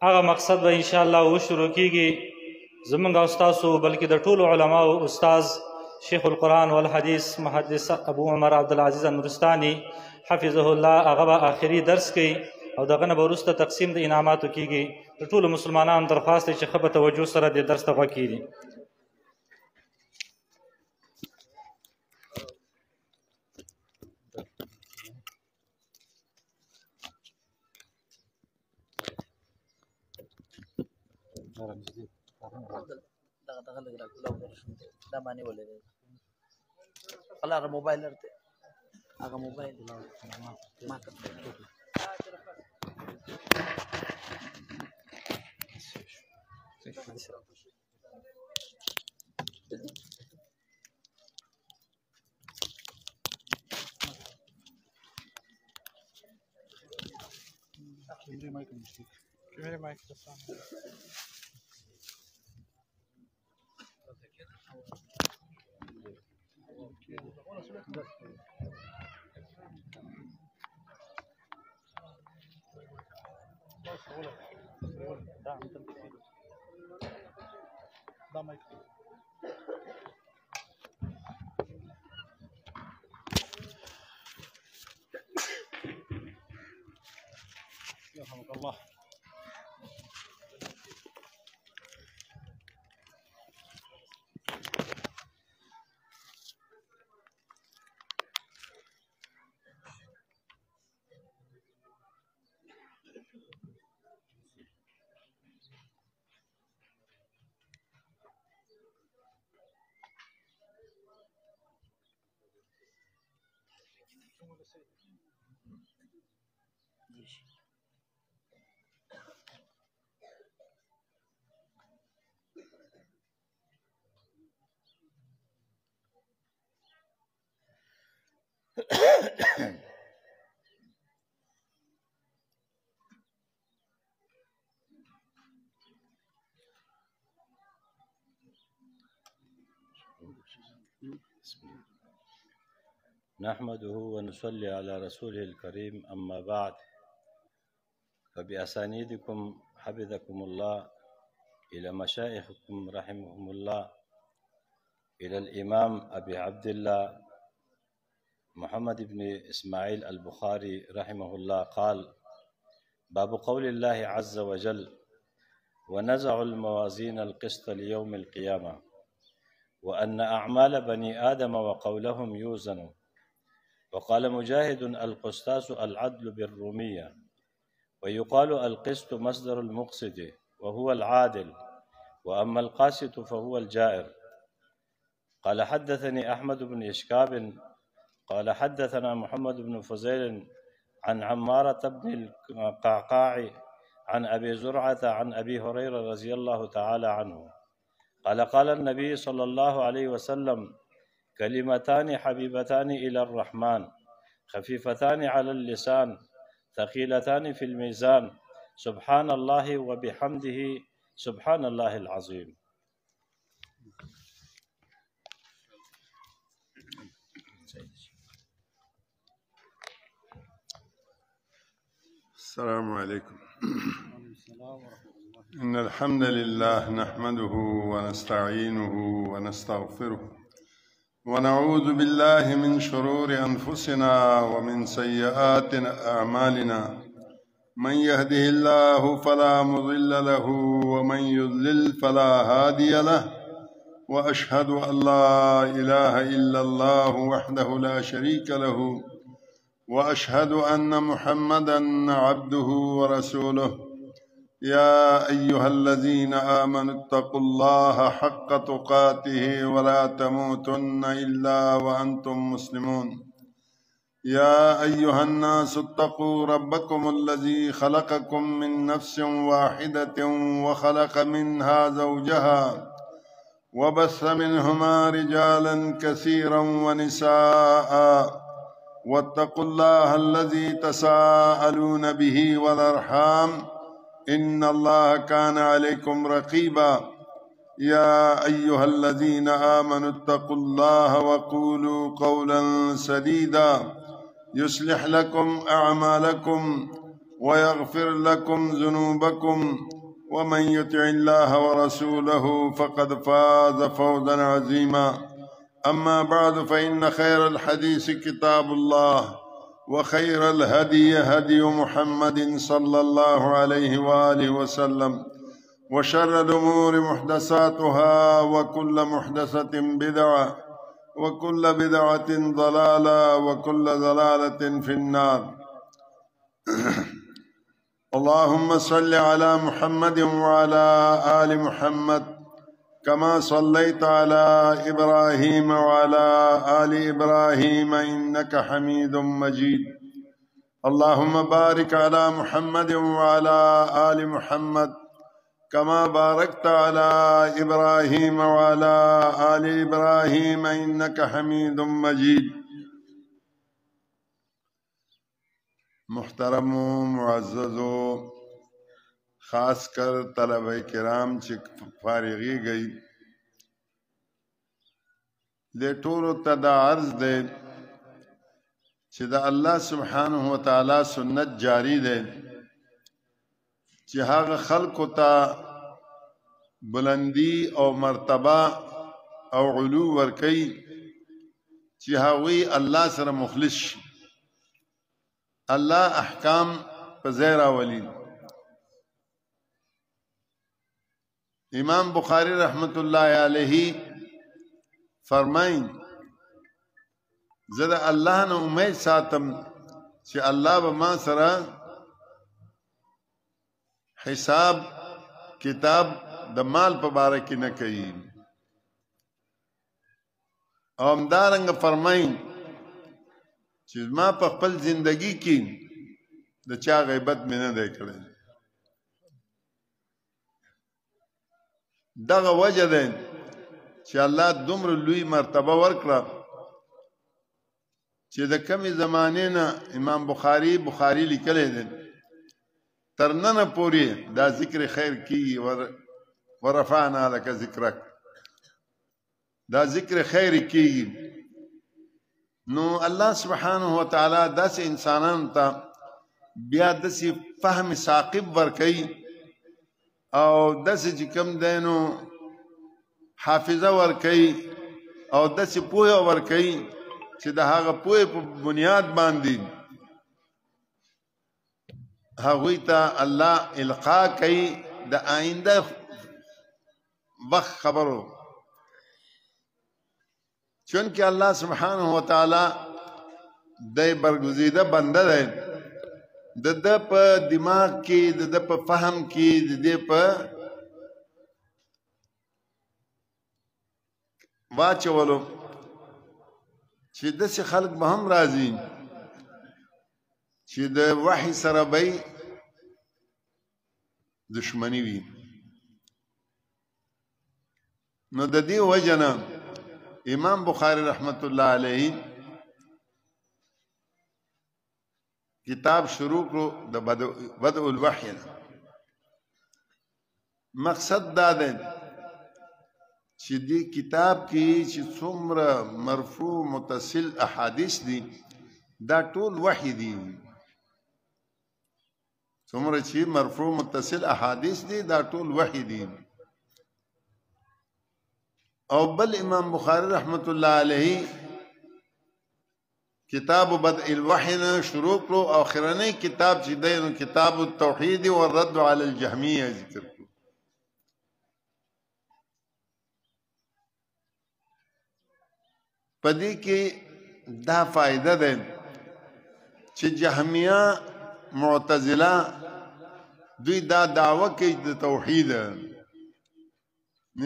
هغه مقصد به ان شاء الله وشروع کیږي. زمونږ او ستاسو بلکې د ټولو علماو استاذ شیخ القرآن والحدیث محدث ابو عمر عبدالعزیز نورستاني حفظه الله هغه به آخري درس کوي او دغه نه به وروسته تقسیم د انعاماتو کیږي. د ټولو مسلمانانو درخواست دی چې ښه په توجه سره دې درس ته غوږ کیږي. هغه موبایل لرته هغه موبایل ما मेरे माइक के सामने يرحمك الله. نحمده ونصلي على رسوله الكريم، أما بعد، فبأسانيدكم حفظكم الله إلى مشايخكم رحمهم الله، إلى الإمام أبي عبد الله محمد بن إسماعيل البخاري رحمه الله قال: باب قول الله عز وجل: ونزع الموازين القسط ليوم القيامة، وأن أعمال بني آدم وقولهم يوزن. وقال مجاهد: القسطاس العدل بالرومية، ويقال القسط مصدر المقسط وهو العادل، وأما القاسط فهو الجائر. قال حدثني أحمد بن إشكاب قال حدثنا محمد بن فزيل عن عمارة بن القعقاع عن أبي زرعة عن أبي هريرة رضي الله تعالى عنه قال: قال النبي صلى الله عليه وسلم: كلمتان حبيبتان إلى الرحمن، خفيفتان على اللسان، ثقيلتان في الميزان، سبحان الله وبحمده، سبحان الله العظيم. السلام عليكم. إن الحمد لله نحمده ونستعينه ونستغفره ونعوذ بالله من شرور أنفسنا ومن سيئات أعمالنا. من يهده الله فلا مضل له ومن يضلل فلا هادي له، وأشهد أن لا إله إلا الله وحده لا شريك له، وأشهد أن محمدًا عبده ورسوله. يا أيها الذين آمنوا اتقوا الله حق تقاته ولا تموتن إلا وأنتم مسلمون. يا أيها الناس اتقوا ربكم الذي خلقكم من نفس واحدة وخلق منها زوجها وبث منهما رجالا كثيرا ونساء، واتقوا الله الذي تساءلون به والأرحام، إن الله كان عليكم رقيبا. يا أيها الذين آمنوا اتقوا الله وقولوا قولا سديدا يصلح لكم أعمالكم ويغفر لكم ذنوبكم ومن يطع الله ورسوله فقد فاز فوزا عظيما. أما بعد فإن خير الحديث كتاب الله وخير الهدي هدي محمد صلى الله عليه وآله وسلم وشر الأمور محدثاتها وكل محدثة بدعة وكل بدعة ضلالة وكل ضلالة في النار. اللهم صل على محمد وعلى آل محمد كما صليت على إبراهيم وعلى آل إبراهيم إنك حميد مجيد. اللهم بارك على محمد وعلى آل محمد كما باركت على إبراهيم وعلى آل إبراهيم إنك حميد مجيد. محترم و معززو خاص کر طلبه کرام چې فارغی گئی دے ټولو ته دا عرض دی چې دا الله سبحانه و تعالی سنت جاری دی چې هغه خلقو ته بلندی او مرتبه او علو ورکی چې هغوی الله سره مخلص شي. الله احکام په ځای راولي. امام بخاری رحمت الله علیه فرمایي زه د الله نه امید ساتم چې الله به ما سره حساب کتاب د مال په باره کې نه کوي. او همدارنګه فرمایي چې ما په خپل زندگی کې د چا غیبت مې نه دی کړی. دغه وجه دی چې الله دومره لوی مرتبه ورکړه چې د کمې زمانې نه امام بخاري لیکلی دی تر ننه پورې دا ذکر خیر کیږي. ورفعنا لك ذکرک دا ذکر خیر کیږي. نو الله سبحانه و تعالی داسې انسانانو ته بیا داسې فهم ثاقب ورکوي او داسې چې کوم دی نو حافظه ورکوي او داسې پوهه ورکوي چې د هغه پوهې په بنیاد باندې هغوی ته الله القا کوي د آینده وخت خبرو. چونکہ اللہ سبحانہ و تعالی دے برگزیدہ بندہ دے د په دماغ کې د په فهم کې د په واچولو چې داسې خلق به هم راځي چې د وحي سره به دشمنی وي. نو د دې وجه نه امام بخاری رحمت الله علیه کتاب شروع کړو د بدء الوحی. مقصد دا دی چې دې کتاب کې چې څومره مرفوع متصل احادیث دي دا ټول وحی دي. څومره چې مرفوع متصل احادیث دي دا ټول وحی دي. او بل امام بخاری رحمت الله علیه کتاب بدء الوحی نه شروع کړو. اخرنی کتاب چې دی نو کتاب التوحید والرد علی الجهمیه ذکر کړو. پدې کې دا فائدہ ده چې جهمیه معتزله دوی دا دعوه کوي د توحید.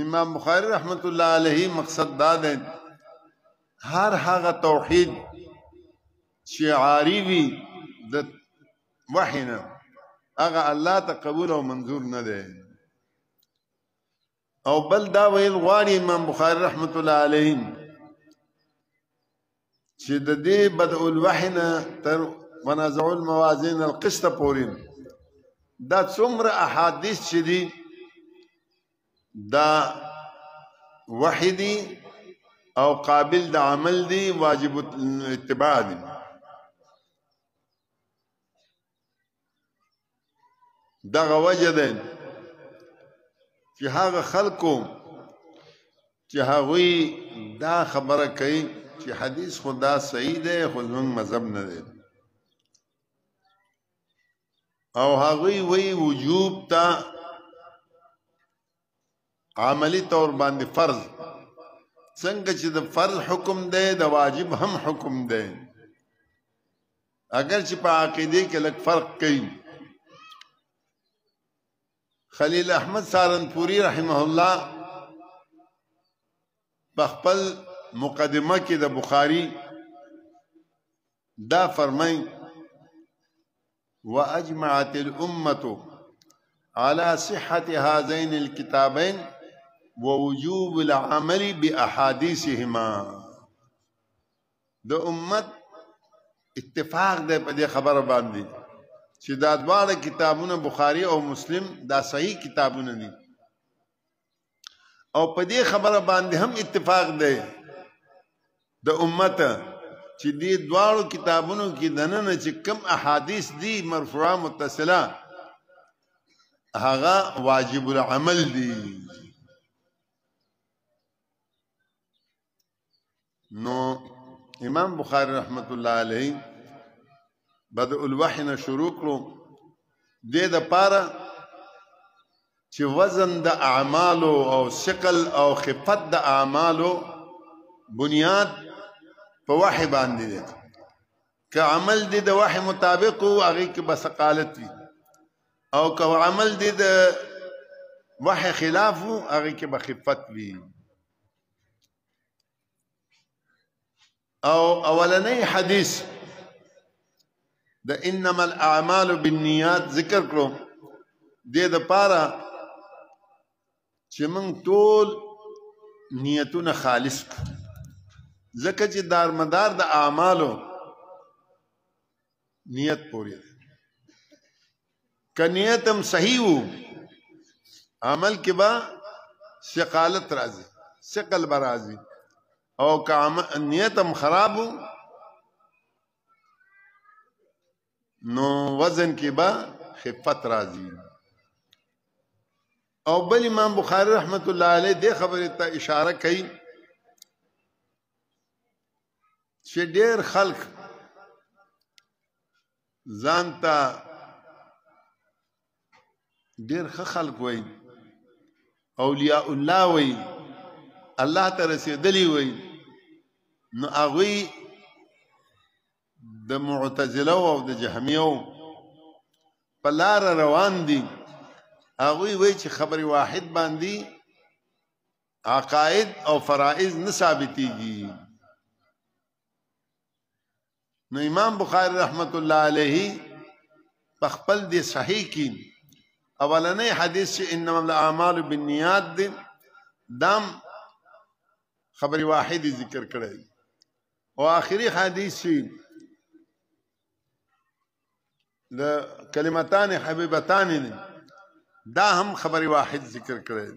امام بخاری رحمت الله علیه مقصد دا ده هر هغه توحید چې عاری وي د وحی نه هغه الله ته قبول او منظور نه ده. او بل دا ویل غواړي امام بخاری رحمت الله علیه چې د دې بدء الوحی نه تر ونزع الموازین القسط پورې دا څومره احادیث چې دي دا وحی دي او قابل د عمل دي واجب اتباع دي. دغه وجه ده چې هغه خلکو چې هغوی دا خبره کوي چې حدیث خدا صحیح دی خو زموږ مذهب نه دی او هغوی وی وجوب ته عملی طور باندې فرض څنګه چې د فرض حکم دی د واجب هم حکم دی اگر چې په عقیده کې لږ فرق کوي خلیل احمد سارنپوری رحمه الله په خپل مقدمه کې د بخاری دا فرمای واجمعت الامه على صحه هذين الكتابين ووجوب العمل باحاديثهما د امت اتفاق ده په دې خبره باندې چې دا دواړه کتابونه بخاری او مسلم دا صحیح کتابونه دي او په دې خبره باندې هم اتفاق ده د امت چې دې دواړو کتابونو کې دننه چې کم احادیث دي مرفوعه متصله هغه واجب العمل دي نو امام بخاری رحمت الله علیه بدء الوحی نه شروع کړو دې د پاره چې وزن د اعمالو او ثقل او خفت د اعمالو بنیاد په وحی باندې دی که عمل دې د وحی مطابق او هغه کې بس قالت وي او که عمل دې د وحی خلاف هغه کې بخفت وي او اولنی حدیث د انما الاعمال بالنیات ذکر کړو دې د پاره چې موږ ټول نیتونه خالص ځکه چې دارمدار د اعمالو نیت پوری ده که نیت هم صحیح وو عمل کې با ثقالت راځي ثقل به راځي او که نیت هم خراب وو نو وزن کې با خفت راځي او بل امام بخاری رحمت الله علیه دې خبره ته اشاره کوي چې ډېر خلق ځان ته ډېر ښه خلق وایي اولیاء الله وایي الله ته رسېدلی وایي نو هغوی د معتزله او د جهمیو په لار روان دي هغوی وایي چې خبر واحد باندې عقاید او فرائض نه ثابتېږي نو امام بخاری رحمت الله علیه په خپل دې صحیح کې اولنی حدیث چې انما الاعمال بالنیات دی دام خبر واحد ذکر کړی او آخري حدیث چې د کلمتان حبیبتان دا هم خبر واحد ذکر کړی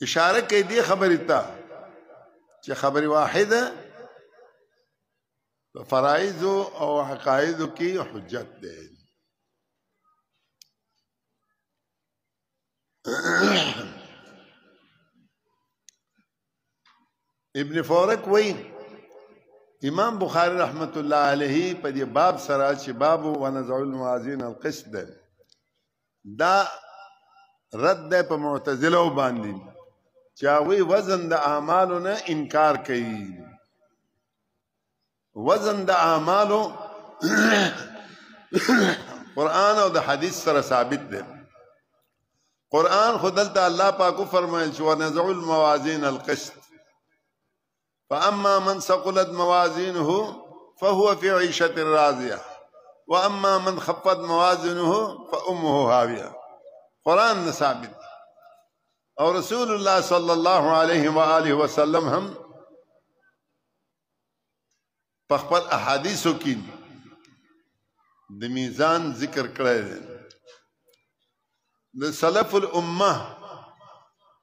اشاره کوي دې خبرې ته چې خبر واحد فرائض او عقاید کی حجت ده ابن فورک وی امام بخاری رحمت الله علیه په دې باب سره چې باب ونزع الموازین القسط ده دا رد ده په معتزله باندې چې وی وزن د اعمالو نه انکار کوي وزن د اعمالو قرآن او د حدیث سره ثابت ده قرآن خدلته الله پاک فرمایل چې ونزع الموازین القسط فاما من ثقلت موازینه فهو في عيشة راضية واما من خفت موازینه فامه هاویه قرآن ثابت او رسول الله صلی الله علیه و آله وسلم هم په خپل احادیثو کې د میزان ذکر کړی دی د سلف الامه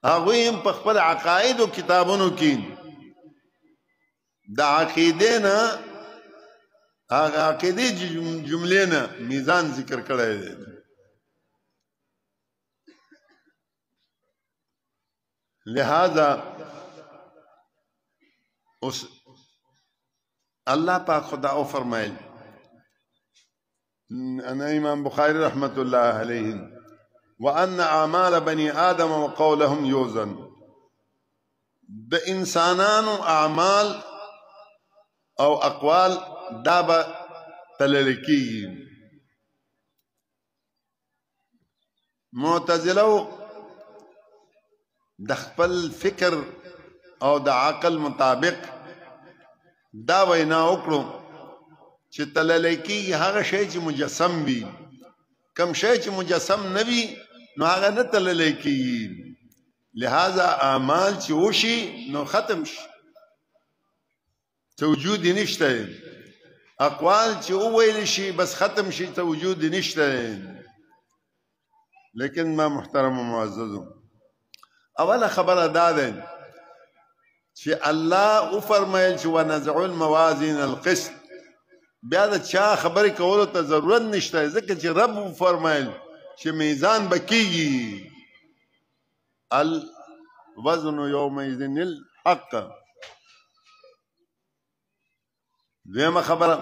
هغوی هم په خپل عقایدو کتابونو کې د عقیدې نه هغه عقیدې جملې نه میزان ذکر کړی دی لہذا اس اللہ پاک خدا او فرمائل انا امام بخاری رحمت اللہ علیہ وان اعمال بنی آدم وقولهم یوزن د انسانانو اعمال او اقوال دا به تلل کیږي معتزله د خپل فکر او د عقل مطابق دا وینا وکړو چې تلل کیږي هغه شی چې مجسم وي کم شی چې مجسم نه وي نو هغه نه تلل کیږي لہذا اعمال چې وشي نو ختم شي توجود نشته اقوال چې وویل شي بس ختم شي توجود نشته لیکن ما محترم و معزز اوله خبره دا ده چې الله او فرمایل چې ونزع الموازین القسط بیا د چا خبرې کولو ته ضرورت نشته ځکه چې رب فرمایل چې میزان بکیږي الوزن یومئذ الحق دیمه خبره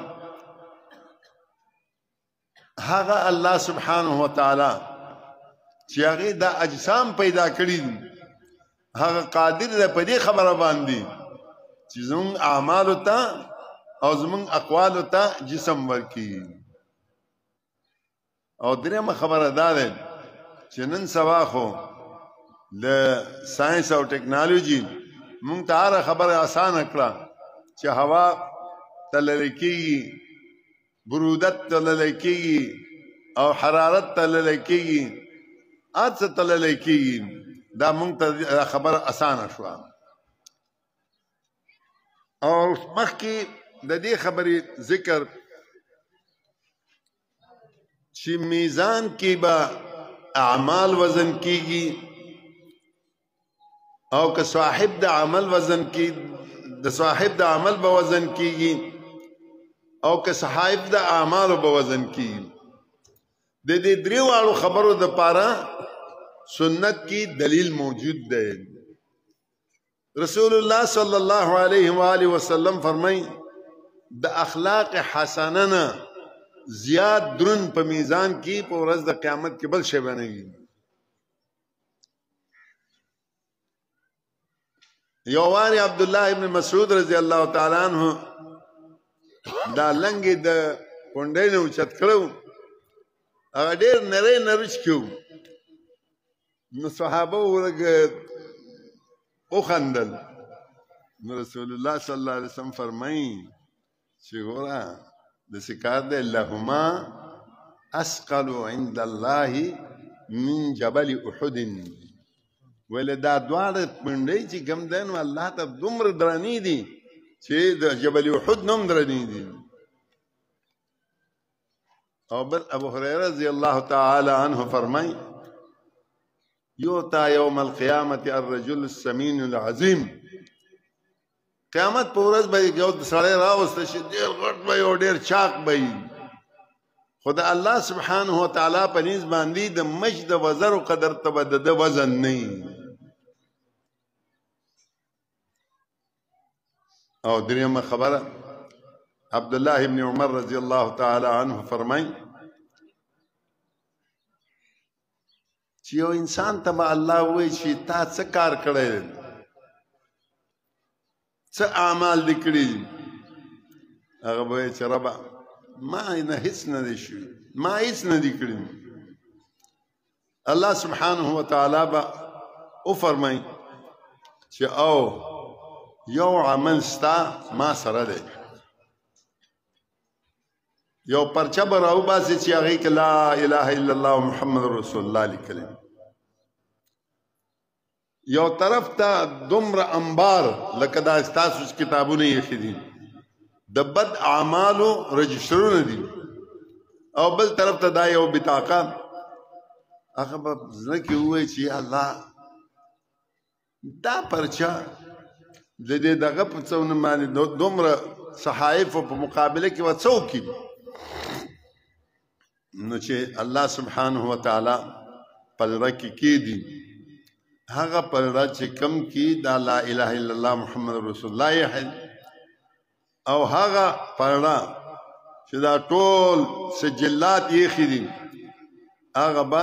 هغه الله سبحانه وتعالی چې هغه دا اجسام پیدا کړی هغه قادر دی په دې خبره باندې چې زموږ اعمالو ته او زموږ اقوالو ته جسم ورکړي او درېمه خبره دا ده چې نن سبا خو د ساينس او ټیکنالوژي مونږ ته هر خبره آسانه کړه چې هوا تلل کېږي برودت تلل کېږي او حرارت تلل کېږي څه تلل کېږي دا مونږ ته خبره آسانه شوه او مخکې د دې خبرې ذکر چې میزان کې به اعمال وزن کېږي او که صاحب د عمل وزن کې د صاحب د عمل به وزن کېږي او که صاحب د اعمالو به وزن کېږي د دې دریو خبرو د پاره سنت کی دلیل موجود ده رسول الله صلی الله علیه و آله وسلم فرمای د اخلاق حسنه زیاد درن په میزان کې په ورځ د قیامت کې بل شی بنوي یوواری عبد الله ابن مسعود رضی الله تعالی عنہ دا لنګ د کونډې نو چت کړو هغه ډېر نری نرچ کیو نو صحابه ورګه او خندل رسول الله صلی الله علیه وسلم فرمایي چې ګوره د سکار د لهما اسقل عند الله من جبل احد ولدا دواړه پندې چې ګم دین الله ته دومره درنی دي چې د جبل احد نوم درنی دي او بل ابو هريره رضی الله تعالی عنه فرمایي یوتا یوم القیامت الرجل السمین العظیم قیامت په ورځ به یو سړی راوسته شي ډېر غټ به او ډېر چاق به خدا الله سبحانه وتعالی په نس باندې د مجد وزر او قدر ته د وزن نه او دریمه خبره عبد الله ابن عمر رضی الله تعالی عنه فرمای چې یو انسان ته به الله وایي چې تا څه کار کړی څه اعمال دې کړي هغه به وایي چې ربه ما نه هیڅ نه دی شوي ما هیڅ نه دی کړي الله سبحانه وتعالی به وفرمایي چې او یو عمل ستا ما سره دی یو پرچه به راوباسي چې هغې کې لا اله الا الله محمد رسول الله لیکلی یو طرف ته دومره انبار لکه دا ستاسو کتابونه ایښي دي د بد اعمالو رجسټرونه دي او بل طرف ته دا یو بطاقه هغه به زړه کې ووایي چې یا الله دا پرچه د دې دغه په څونه باندې دومره صحائف په مقابله کې وڅوکي نو چې الله سبحانه وتعالى پلره کې دي هغه پلره چې کم کې دا لا اله الا الله محمد رسول الله یې او هغه پلره چې دا ټول سجلات یې خېدي هغه به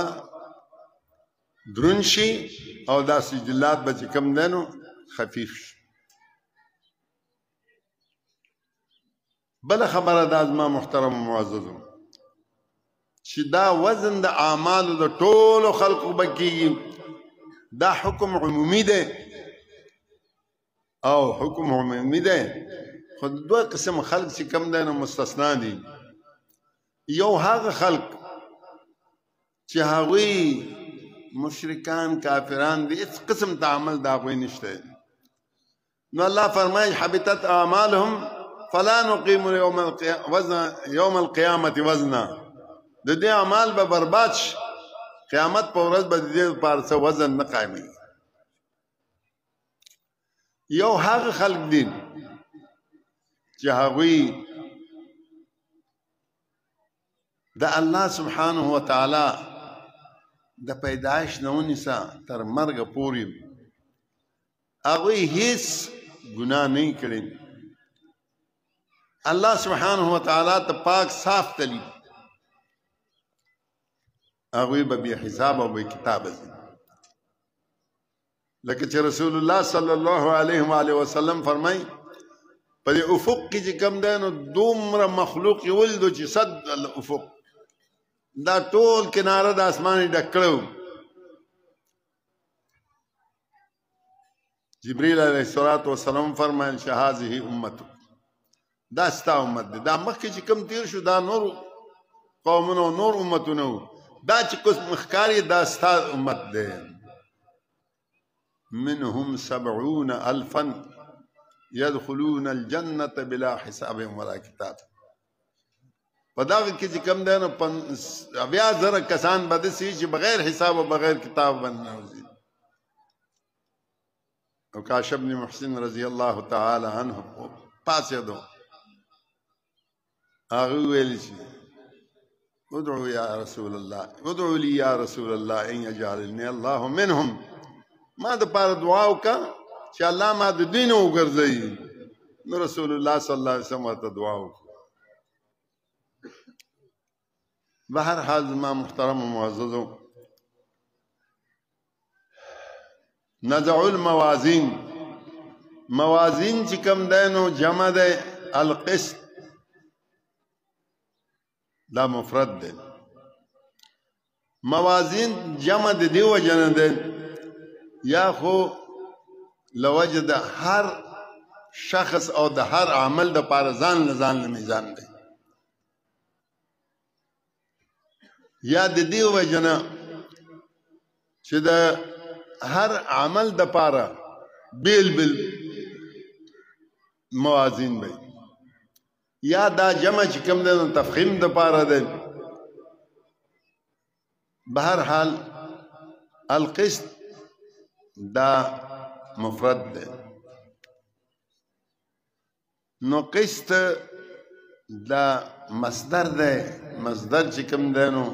درنشي او دا سجلات به چې کم دنو خفیف شي بل خبره دا زما محترم معززو چې دا وزن د اعمالو د ټولو خلقو به کېږي دا حکم عمومي دی او حکم عمومي دی خو دوه قسم خلق چې کم دی نو مستثنا دي یو هغه خلق چې هغوی مشرکان کافران دي هیڅ قسم د عمل د هغوی نشته نو الله فرمایي حبطت اعمالهم فلا نقيم يوم القيامة وزنا د دې اعمال به برباد شي قیامت په ورځ به د دې لپاره څه وزن نه قایمي یو هغه خلق دي چې هغوی د الله سبحانه وتعالى د پیدایش نه ونیسه تر مرګه پورې هغوی هیڅ ګناه نه کړي الله سبحانه وتعالى ته پاک صاف تلی هغوی به بی حساب او بی کتاب دي لکه چې رسول الله صلی الله علیه و آله وسلم فرمای په افق کې چې کم دی نو دومره مخلوق ولدو چې صد الافق دا ټول کناره د اسمان ډک کړو جبريل علیه الصلاۃ والسلام فرمایل هذه امته دا ستا امت دی دا مخکې چې کم تیر شو دا نور قومونو نور امتونو دا چې کوم مخکاري دا ستا امت دی منهم 70,000 يدخلون الجنة بلا حساب ولا كتاب په دغه کې چې کم دی نو 80,000 کسان به داسې چې بغیر حساب او بغیر کتاب باندې نوځي او کاشف بن محسن رضی الله تعالی عنه پاسېدو هغه ویل چې ادعو یا رسول الله ادعو لي یا رسول الله ان يجعلني الله منهم ما د پاره دعا وکړه چې الله ما د دین وګرځي نو رسول الله صلی الله علیه وسلم ته دعا وکړه بهر حال ما محترم و معززو نزع الموازین موازین چې کوم دی نو جمع دی القسط دا مفرد دی موازین جمع د دی وجه نه دی یا خو لوجه د هر شخص او د هر عمل د پاره ځان له میزان دی یا د دی وجه نه چې د هر عمل د پاره بیل موازین دی یا دا جمع چې کوم دی تفخیم د پاره دی بهر حال القسط دا مفرد دی نو قسط دا مصدر دی مصدر چې کوم دی نو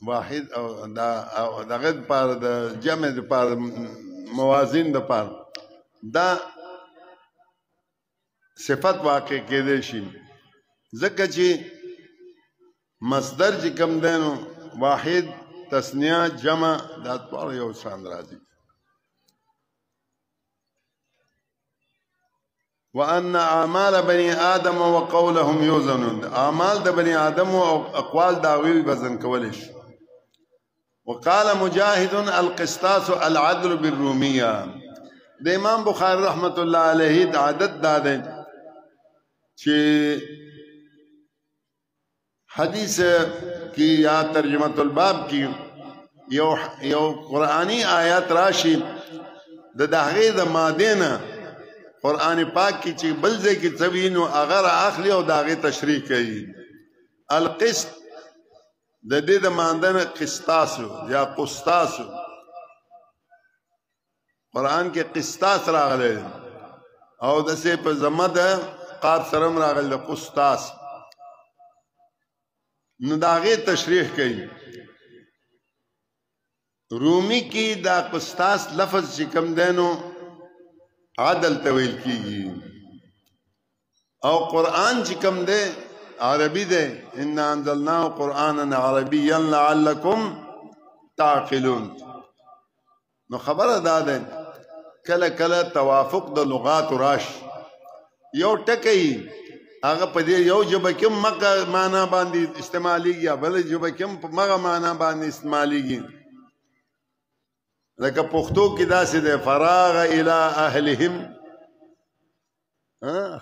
واحد او دغه پاره د جمع د پاره موازین د پاره دا صفت واقع کېدې شي ځکه چې مصدر چې کوم دی نو واحد تسنیه جمع دا ټول یو شان راځي وان اعمال بني ادم وقولهم يوزنون اعمال د بني ادم او اقوال داوی وزن کول شي وقال مجاهد القسطاس العدل بالروميه د امام بخاری رحمت الله علیه د عادت داده چې حدیث کی یا ترجمه الباب کی یو قرآنی آیات راشي د دغه د مادینه قرآن پاک کی چې بلځه کی څوینو اگر اخلي او دغه تشریح کوي القسط د دې د ماندنه قسطاس یا قسطاس قرآن کې قسطاس راغلی او دسې په ذمه د قاف سره هم راغلی د قسطاس. نو د هغې تشریح کوي. رومي کې دا قسطاس لفظ چې کوم دی نو عدل ته ویل کېږي، او قرآن چې کوم دی عربي دی. انا انزلناه قرآنا عربيا لعلكم تعقلون. نو خبره دا ده کله کله توافق د لغات راش، یو ټکی هغه په دې یو ژبه کې مغه معنا باندې استعمالېږي، بل ژبه کې په مغه معنا باندې استعمالېږي. لکه پښتو کې داسې ده فراغ الى اهلهم،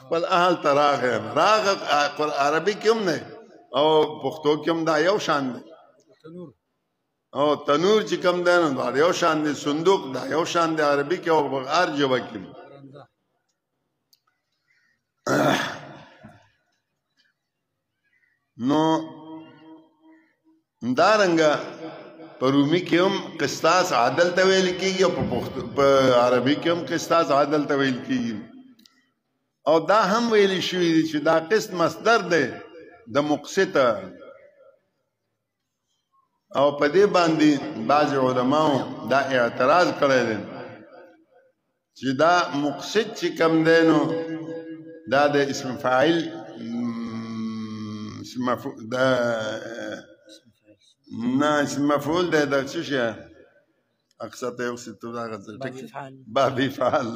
خپل اهل ته راغی. راغ عربي کې هم نه او پښتو کې هم دا یو شان دی. او تنور چې کوم دی نو دا یو شان دی. صندوق دا یو شان دی عربي کې او هر ژبه کې. نو دارنګه په رومي کې هم قسطاس عدل ته ویل کېږي او په عربي کې هم قسطاس عدل ته ویل کېږي. او دا هم ویلی شوي دي چې دا قسط مصدر دی د مقسط، او په دې باندې بعض علماو دا اعتراض کړی دی چې دا مقسط چې کوم دی نو دا د اسم فاعل دا نه اسم مفعول دی د څه شی اقسط یقسط باب افعال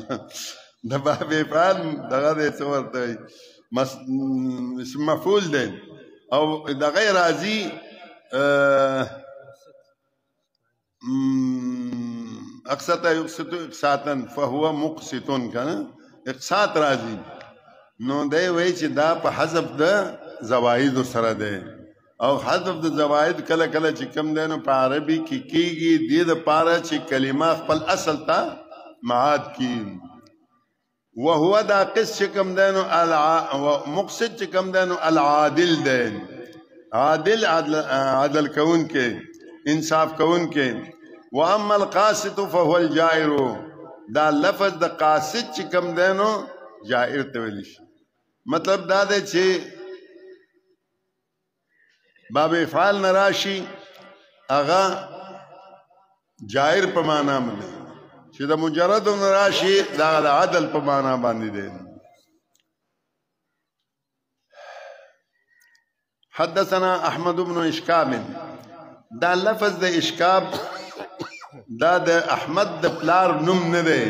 د باب افعال دغه دی څه ورته اسم مفعول دی او دغه راځي اقسط یقسط اقساطا فهو مقسط کنه اقساط راځي. نو دی وایي چې دا په حذف د زواید سره دی، او حذف د زواید کله کله چې کوم دی نو په عربي کې کېږي دې دپاره چې کلمه خپل اصل ته معاد کړي. وهو دا قسط چې کوم دی نو مقسط چې کوم دی نو العادل دی، عادل عدل کون کې انصاف کون کې. واما القاسط فهو الجائر، دا لفظ د قاسط چې کوم دی نو جائر ته ویل شي. مطلب دا دی چې باب افعال نه راشي هغه جائر په معنا باندې، چې د مجرد نه راشي دا د عدل په معنا باندې دی. حدثنا احمد بن اشکاب، دا لفظ د اشکاب دا د احمد د پلار نوم نه دی،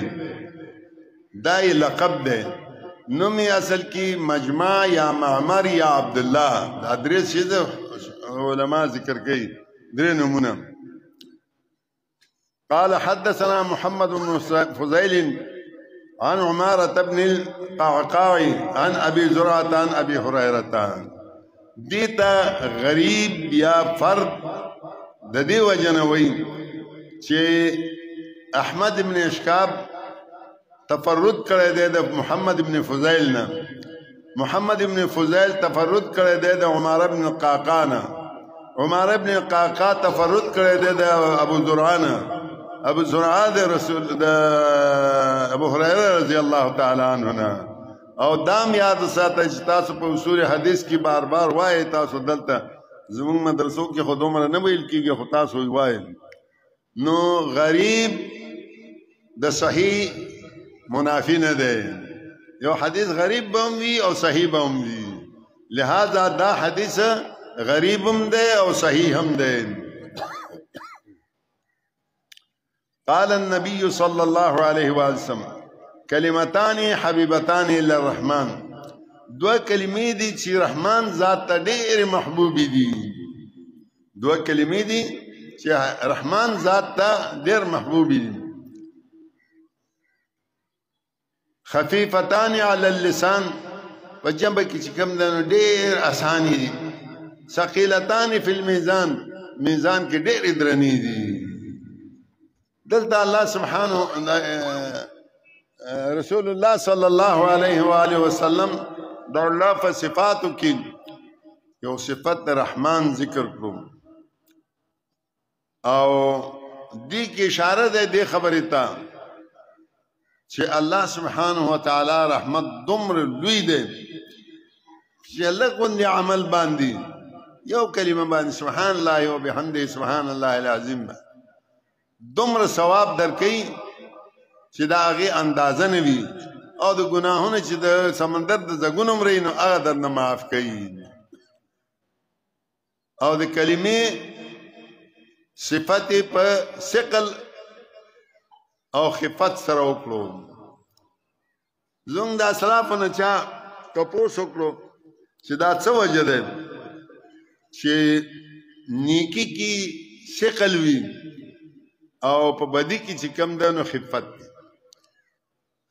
دا یې لقب دی. نوم یې اصل کې مجمع یا معمر یا عبدالله، دا درې شی علماء ذکر کوي، درې نومونه. قال حدثنا محمد بن فضيل عن عمارة بن القعقاع عن ابي زرعة عن ابي هريرة. دیتا غریب یا فرد د دې وجنه وایي چې احمد بن اشکاب تفرد کړی دی د محمد بن فضیل نه، محمد بن فضیل تفرد کړی دی د عماره بن القعقاع نه، عماره بن القعقاع تفرد کړی دی د ابو زرعه نه، ابو زرعه د رسول د ابو هريره رضی الله تعالی عنه نه. او دام یاد ساته چې تاسو په اصول حدیث کې بار بار وایي، تاسو دلته زموږ مدرسو کې خو دومره نه ویل کېږي، خو تاسو یې وایي. نو غریب د صحیح منافی نه دی، یو حدیث غریب به هم وي او صحیح به هم وي، لہذا دا حدیث غریب هم دی او صحیح هم دی. قال النبي صلى الله عليه وسلم کلمتان حبیبتان للرحمن، دو کلمې دي چې رحمان ذات ته ډېرې محبوبې دي. دو کلمې دي چې رحمان ذات ته ډېر محبوبې دي. خفیفتان علی اللسان، په جنبه کې چې کوم دی نو ډېر اسانې دي. ثقیلتان فی الميزان، میزان کې ډېرې درنې دي. دلته الله سبحانه رسول الله صلی الله علیه و آله وسلم د الله په صفاتو کې یو صفت رحمان ذکر کړو، او دې کې اشاره ده دې خبرې ته چې الله سبحانه وتعالی رحمت دومره لوی دی چې لږ غوندې عمل باندې یو کلمه باندې سبحان الله وبحمده سبحان الله العظیم دومره ثواب درکوي چې د هغې اندازه نه وي او د ګناهونه چې د سمندر د زګونو مرئ نو هغه درنه معاف کوي او د کلمې صفت په ثقل او خفت سره وکړو زموږ د اسلافو نه چا تپوس وکړو چې دا څه وجه ده چې نیکی کې ثقل وي او په بدی کې چې کم ده نو خفت دی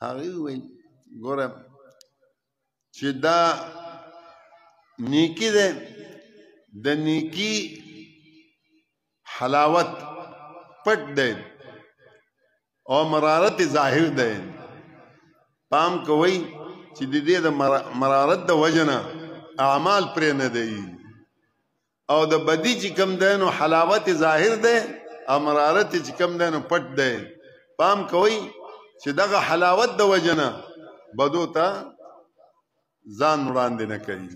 هغې وویل ګوره چې دا نیکی ده د نیکی حلاوت پټ دی او مرارت ظاهر دی پام کوئ چې د دې د مرارت د وجه نه اعمال پرې نه دی او د بدی چې کم دی نو حلاوت ظاهر دی او مرارت چې کم دی نو پټ دی پام کوئ چې دغه حلاوت د وجه نه بدو ته ځان وړاندې نه کوي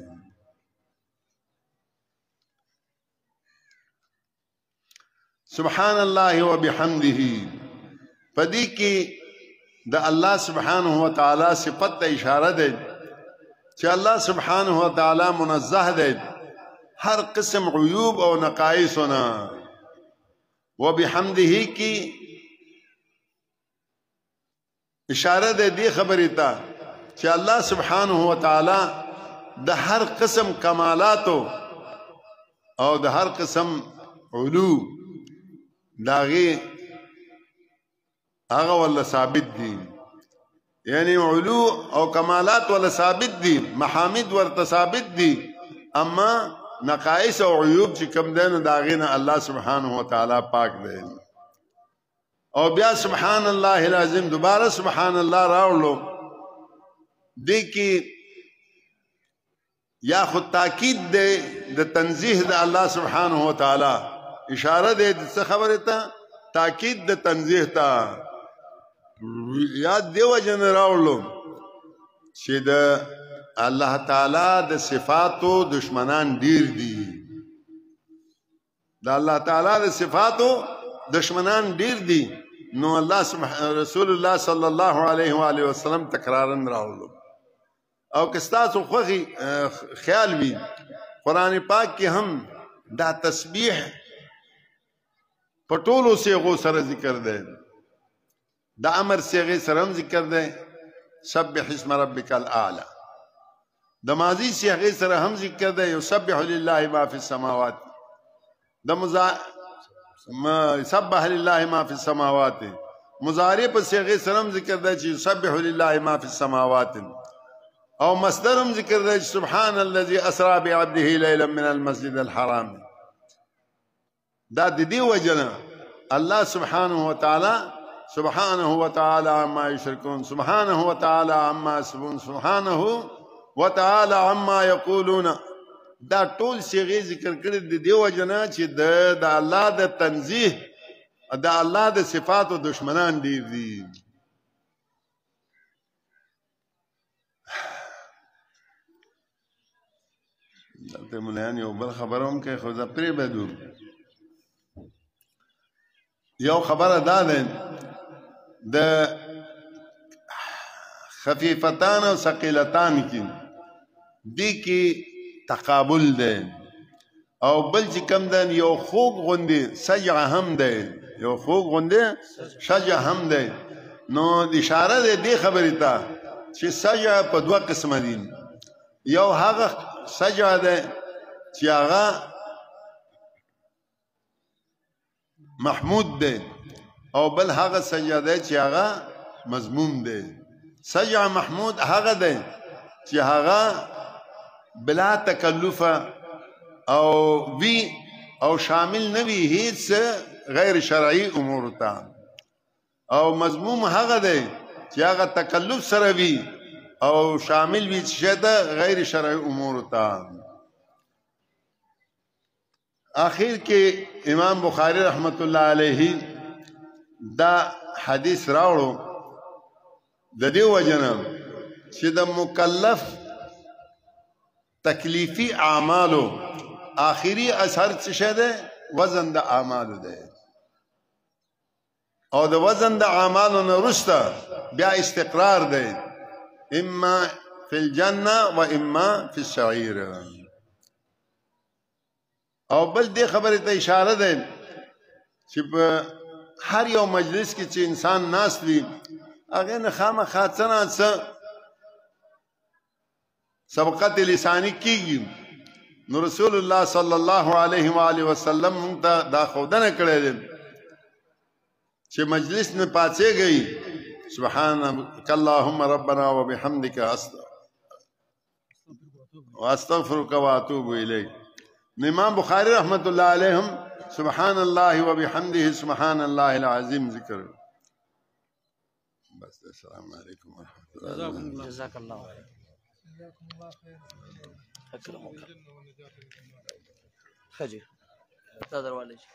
سبحان الله وبحمده پدې کې د الله سبحانه وتعالی صفت ته اشاره ده چې الله سبحانه وتعالی منزه ده هر قسم عیوب او نقائصنا وبحمده کی اشاره ده دی خبری تا چې الله سبحانه وتعالی د هر قسم کمالاتو او د هر قسم علو داغي هغه ولا ثابت دي یعنی علو او کمالات ولا ثابت دي محامد ورته ثابت دي اما نقائص او عیوب چې کم دین داغي نه الله سبحانه وتعالی پاک دی او بیا سبحان الله العظیم دوباره سبحان الله راولو دی کی یا خود تاکید دے د تنزیح د الله سبحانه وتعالی اشاره دے د څه خبره ته تاکید د تنزیح ته یاد دیو جن راولو چې د الله تعالی د صفاتو دشمنان ډیر دي د الله تعالی د صفاتو دشمنان ډیر دي نو الله رسول الله صلی الله علیه و آله وسلم تکرارن راولو او کستاسو خوخي خیال وی قرآن پاک کې هم دا تسبیح پټولو صيغو سره ذکر ده دا امر صيغه سره هم ذکر ده سبح اسم ربک الاعلى د ماضی صيغه سره هم ذکر ده یسبح لله ما فی السماوات سبح لله ما فی السماوات مضارع په صيغه سره هم ذکر ده چې یسبح لله ما فی السماوات او مصدرم ذکر ده سبحان الذي اسرى بعبده ليلا من المسجد الحرام دا د دې وجنه الله سبحانه وتعالى عما يشركون سبحانه وتعالى عما يصفون سبحانه وتعالى عما يقولون دا ټول صيغه ذکر کړي د دې وجنه چې د الله د تنزیه د الله د صفاتو دشمنان ډیر دي دلته مولان یو بل خبروم کې خو دا پرې بدو یو خبره دا ده د خفیفتان او ثقیلتان کې دي کې تقابل ده او بل چې کم ده یو خوږ غوندې سجع هم ده یو خوږ غوندې شجع هم ده نو اشاره ده دې خبرې ته چې سجع په دوه قسمه دي یو هغه سجع ده چې هغه محمود ده او بل هغه سجع ده چې هغه مذموم ده سجع محمود هغه ده چې هغه بلا تکلف او وی او شامل نوی هیڅ غیر شرعی امور ته او مذموم هغه ده چې هغه تکلف سره وی او شامل وی چې ده غیر شرعی امور ته آخر کې امام بخاری رحمت الله علیه دا حدیث راوړو د دې وجنه چې د مکلف تکلیفي اعمالو آخري اثر څه شه ده؟ وزن د اعمالو ده، او د وزن د اعمالو نه وروسته بیا استقرار ده، اما فی الجنه و اما فی السعیر. او بل دې خبرې ته اشاره ده چې په هر یو مجلس کې چې انسان ناست وي هغه نه خامخا څه نه څه سبقت لسانی کیږي. نو رسول الله صلی الله علیه و آله وسلم موږ ته دا ښودنه کړې ده چې مجلس نه پاڅېږئ سبحانك اللهم ربنا وبحمدك واستغفرك واتوب الیک. امام بخاری رحمت الله علیهم سبحان الله وبحمده سبحان الله العظیم ذکر. بس السلام علیکم ورحمۃ اللہ. جزاك الله خير. اکرمک. خجی صدر والے جی.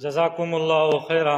جزاکم اللہ خیرا.